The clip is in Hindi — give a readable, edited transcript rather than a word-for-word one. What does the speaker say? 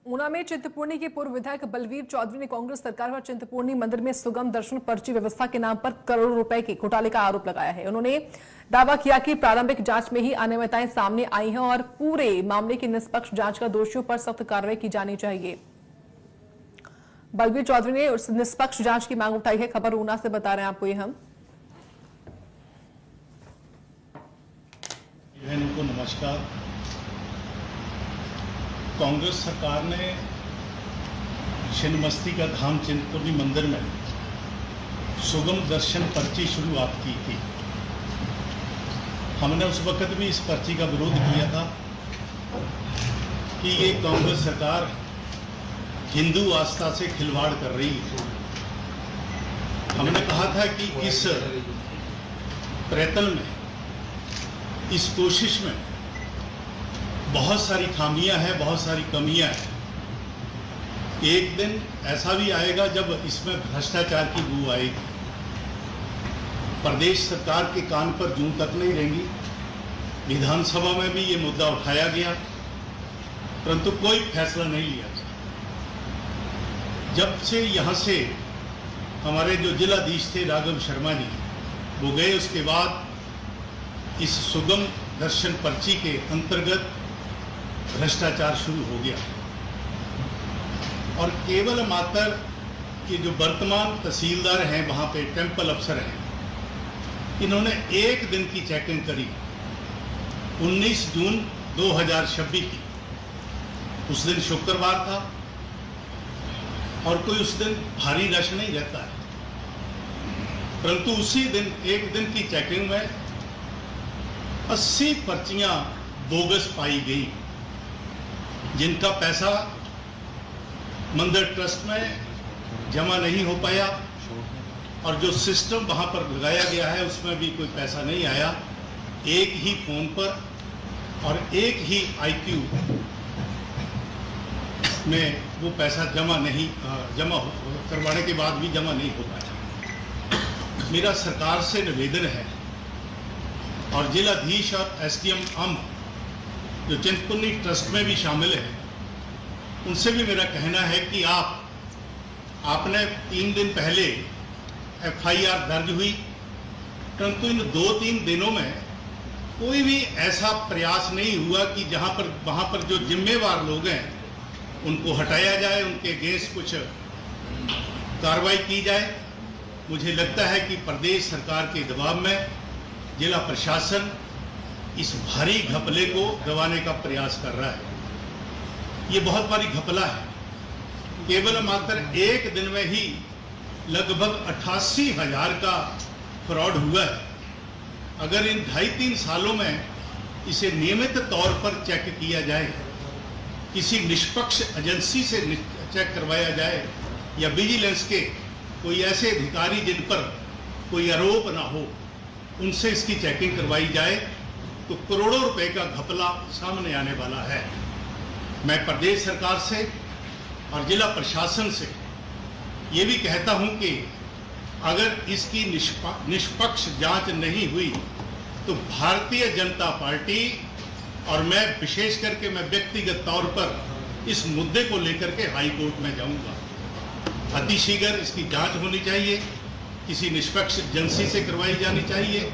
ऊना में चिंतपूर्णी के पूर्व विधायक बलवीर चौधरी ने कांग्रेस सरकार पर चिंतपूर्णी मंदिर में सुगम दर्शन पर्ची व्यवस्था के नाम पर करोड़ों रुपए के घोटाले का आरोप लगाया है। उन्होंने दावा किया कि प्रारंभिक जांच में ही अनियमितताएं सामने आई हैं और पूरे मामले की निष्पक्ष जांच कर दोषियों पर सख्त कार्रवाई की जानी चाहिए। बलवीर चौधरी ने उस निष्पक्ष जांच की मांग उठाई है। खबर ऊना से बता रहे हैं आपको ये हम। नमस्कार। कांग्रेस सरकार ने छिन्नमस्ती का धाम चिंतपूर्णी मंदिर में सुगम दर्शन पर्ची शुरुआत की थी। हमने उस वक्त भी इस पर्ची का विरोध किया था कि ये कांग्रेस सरकार हिंदू आस्था से खिलवाड़ कर रही है। हमने कहा था कि इस प्रयत्न में, इस कोशिश में बहुत सारी खामियां हैं, बहुत सारी कमियां हैं। एक दिन ऐसा भी आएगा जब इसमें भ्रष्टाचार की बू आएगी। प्रदेश सरकार के कान पर जूं तक नहीं रहेंगी। विधानसभा में भी ये मुद्दा उठाया गया, परंतु कोई फैसला नहीं लिया गया। जब से यहां से हमारे जो जिलाधीश थे राघव शर्मा जी, वो गए, उसके बाद इस सुगम दर्शन पर्ची के अंतर्गत भ्रष्टाचार शुरू हो गया। और केवल मात्र कि जो वर्तमान तहसीलदार हैं, वहां पे टेंपल अफसर हैं, इन्होंने एक दिन की चेकिंग करी, 19 जून 2026 की। उस दिन शुक्रवार था और कोई उस दिन भारी रश नहीं रहता है, परंतु उसी दिन एक दिन की चेकिंग में 80 पर्चियां बोगस पाई गई, जिनका पैसा मंदिर ट्रस्ट में जमा नहीं हो पाया और जो सिस्टम वहां पर लगाया गया है उसमें भी कोई पैसा नहीं आया। एक ही फोन पर और एक ही IQ में वो पैसा जमा करवाने के बाद भी जमा नहीं हो पाया। मेरा सरकार से निवेदन है और जिलाधीश और SDM अम्ब जो चिंतपूर्णी ट्रस्ट में भी शामिल है, उनसे भी मेरा कहना है कि आपने 3 दिन पहले FIR दर्ज हुई, परंतु इन 2-3 दिनों में कोई भी ऐसा प्रयास नहीं हुआ कि वहां पर जो जिम्मेवार लोग हैं उनको हटाया जाए, उनके अगेंस्ट कुछ कार्रवाई की जाए। मुझे लगता है कि प्रदेश सरकार के दबाव में जिला प्रशासन इस भारी घपले को दबाने का प्रयास कर रहा है। ये बहुत भारी घपला है। केवल मात्र एक दिन में ही लगभग 88,000 का फ्रॉड हुआ है। अगर इन 2.5-3 सालों में इसे नियमित तौर पर चेक किया जाए, किसी निष्पक्ष एजेंसी से चेक करवाया जाए या विजिलेंस के कोई ऐसे अधिकारी जिन पर कोई आरोप ना हो, उनसे इसकी चेकिंग करवाई जाए, तो करोड़ों रुपए का घपला सामने आने वाला है। मैं प्रदेश सरकार से और जिला प्रशासन से ये भी कहता हूं कि अगर इसकी निष्पक्ष जांच नहीं हुई तो भारतीय जनता पार्टी और मैं विशेष करके मैं व्यक्तिगत तौर पर इस मुद्दे को लेकर के हाई कोर्ट में जाऊंगा। अतिशीघ्र इसकी जांच होनी चाहिए, किसी निष्पक्ष एजेंसी से करवाई जानी चाहिए।